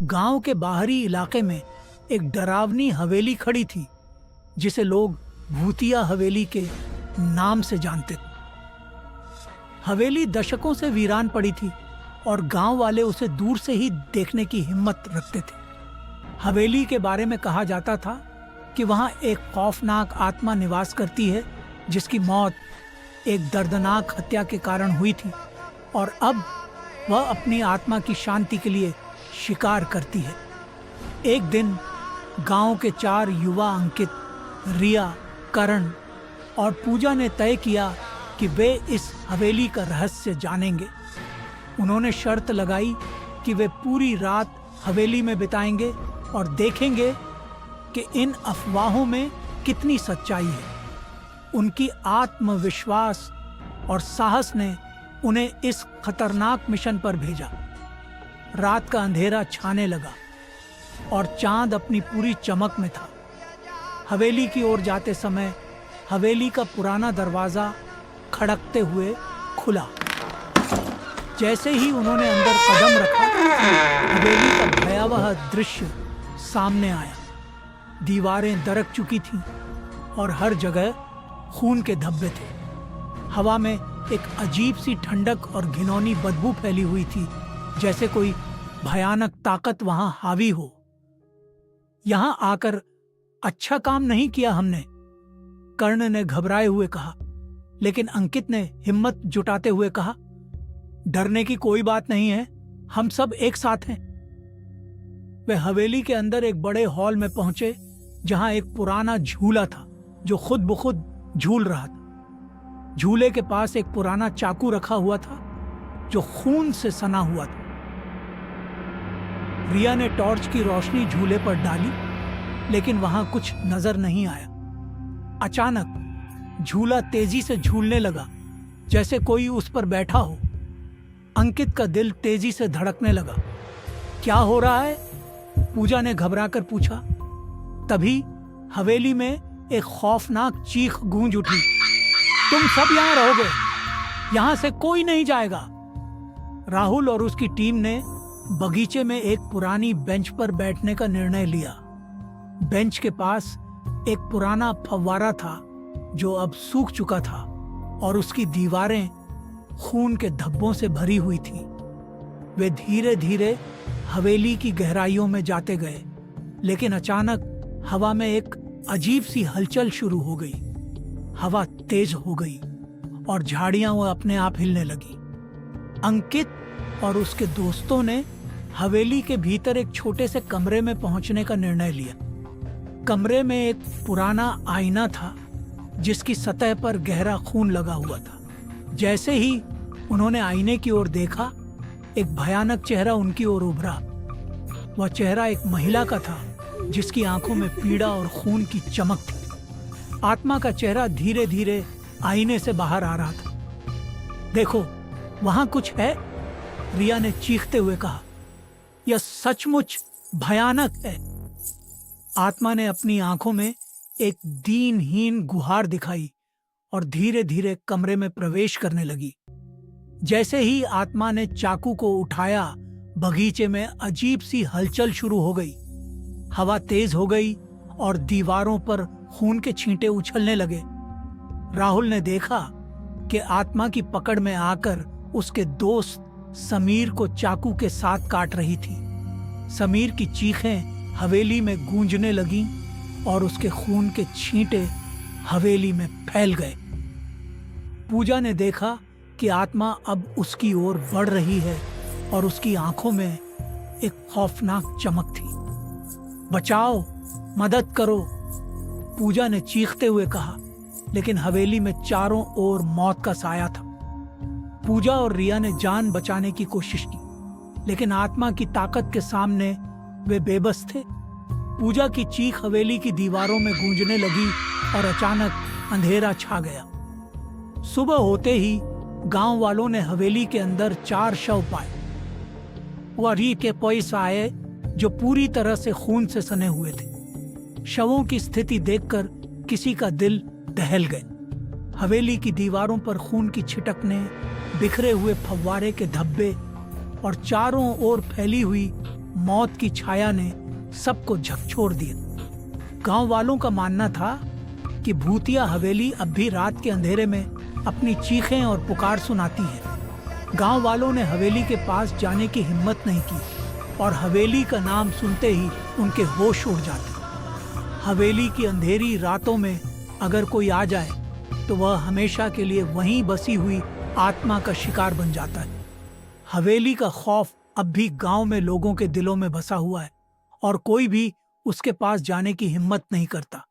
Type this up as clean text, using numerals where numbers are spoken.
गांव के बाहरी इलाके में एक डरावनी हवेली खड़ी थी जिसे लोग भूतिया हवेली के नाम से जानते थे। हवेली दशकों से वीरान पड़ी थी और गांव वाले उसे दूर से ही देखने की हिम्मत रखते थे। हवेली के बारे में कहा जाता था कि वहां एक खौफनाक आत्मा निवास करती है जिसकी मौत एक दर्दनाक हत्या के कारण हुई थी और अब वह अपनी आत्मा की शांति के लिए शिकार करती है। एक दिन गांव के 4 युवा अंकित, रिया, करण और पूजा ने तय किया कि वे इस हवेली का रहस्य जानेंगे। उन्होंने शर्त लगाई कि वे पूरी रात हवेली में बिताएंगे और देखेंगे कि इन अफवाहों में कितनी सच्चाई है। उनकी आत्मविश्वास और साहस ने उन्हें इस खतरनाक मिशन पर भेजा। रात का अंधेरा छाने लगा और चांद अपनी पूरी चमक में था। हवेली की ओर जाते समय हवेली का पुराना दरवाजा खड़कते हुए खुला। जैसे ही उन्होंने अंदर कदम रखा, हवेली का भयावह दृश्य सामने आया। दीवारें दरक चुकी थीं और हर जगह खून के धब्बे थे। हवा में एक अजीब सी ठंडक और घिनौनी बदबू फैली हुई थी, जैसे कोई भयानक ताकत वहां हावी हो। यहां आकर अच्छा काम नहीं किया हमने, कर्ण ने घबराए हुए कहा। लेकिन अंकित ने हिम्मत जुटाते हुए कहा, डरने की कोई बात नहीं है, हम सब एक साथ हैं। वे हवेली के अंदर एक बड़े हॉल में पहुंचे जहां एक पुराना झूला था जो खुद ब खुद झूल रहा था। झूले के पास एक पुराना चाकू रखा हुआ था जो खून से सना हुआ था। रिया ने टॉर्च की रोशनी झूले पर डाली, लेकिन वहां कुछ नजर नहीं आया। अचानक झूला तेजी से झूलने लगा, जैसे कोई उस पर बैठा हो। अंकित का दिल तेजी से धड़कने लगा। क्या हो रहा है? पूजा ने घबराकर पूछा। तभी हवेली में एक खौफनाक चीख गूंज उठी, तुम सब यहां रहोगे, यहां से कोई नहीं जाएगा। राहुल और उसकी टीम ने बगीचे में एक पुरानी बेंच पर बैठने का निर्णय लिया। बेंच के पास एक पुराना फव्वारा था जो अब सूख चुका था और उसकी दीवारें खून के धब्बों से भरी हुई थीं। वे धीरे धीरे हवेली की गहराइयों में जाते गए, लेकिन अचानक हवा में एक अजीब सी हलचल शुरू हो गई। हवा तेज हो गई और झाड़ियां वो अपने आप हिलने लगी। अंकित और उसके दोस्तों ने हवेली के भीतर एक छोटे से कमरे में पहुंचने का निर्णय लिया। कमरे में एक पुराना आईना था जिसकी सतह पर गहरा खून लगा हुआ था। जैसे ही उन्होंने आईने की ओर देखा, एक भयानक चेहरा उनकी ओर उभरा। वह चेहरा एक महिला का था जिसकी आंखों में पीड़ा और खून की चमक थी। आत्मा का चेहरा धीरे धीरे आईने से बाहर आ रहा था। देखो, वहां कुछ है, रिया ने चीखते हुए कहा। यह सचमुच भयानक है। आत्मा ने अपनी आंखों में एक दीनहीन गुहार दिखाई और धीरे धीरे कमरे में प्रवेश करने लगी। जैसे ही आत्मा ने चाकू को उठाया, बगीचे में अजीब सी हलचल शुरू हो गई। हवा तेज हो गई और दीवारों पर खून के छींटे उछलने लगे। राहुल ने देखा कि आत्मा की पकड़ में आकर उसके दोस्त समीर को चाकू के साथ काट रही थी। समीर की चीखें हवेली में गूंजने लगीं और उसके खून के छींटे हवेली में फैल गए। पूजा ने देखा कि आत्मा अब उसकी ओर बढ़ रही है और उसकी आंखों में एक खौफनाक चमक थी। बचाओ, मदद करो, पूजा ने चीखते हुए कहा। लेकिन हवेली में चारों ओर मौत का साया था। पूजा और रिया ने जान बचाने की कोशिश की, लेकिन आत्मा की ताकत के सामने वे बेबस थे। पूजा की चीख हवेली की दीवारों में गूंजने लगी और अचानक अंधेरा छा गया। सुबह होते ही गांव वालों ने हवेली के अंदर 4 शव पाए। वह री के पैसे आए जो पूरी तरह से खून से सने हुए थे। शवों की स्थिति देखकर किसी का दिल दहल गए। हवेली की दीवारों पर खून की छिटकने, बिखरे हुए फव्वारे के धब्बे और चारों ओर फैली हुई मौत की छाया ने सबको झकझोर दिया। गांव वालों का मानना था कि भूतिया हवेली अब भी रात के अंधेरे में अपनी चीखें और पुकार सुनाती है। गांव वालों ने हवेली के पास जाने की हिम्मत नहीं की और हवेली का नाम सुनते ही उनके होश उड़ जाते। हवेली की अंधेरी रातों में अगर कोई आ जाए तो वह हमेशा के लिए वहीं बसी हुई आत्मा का शिकार बन जाता है। हवेली का खौफ अब भी गांव में लोगों के दिलों में बसा हुआ है और कोई भी उसके पास जाने की हिम्मत नहीं करता।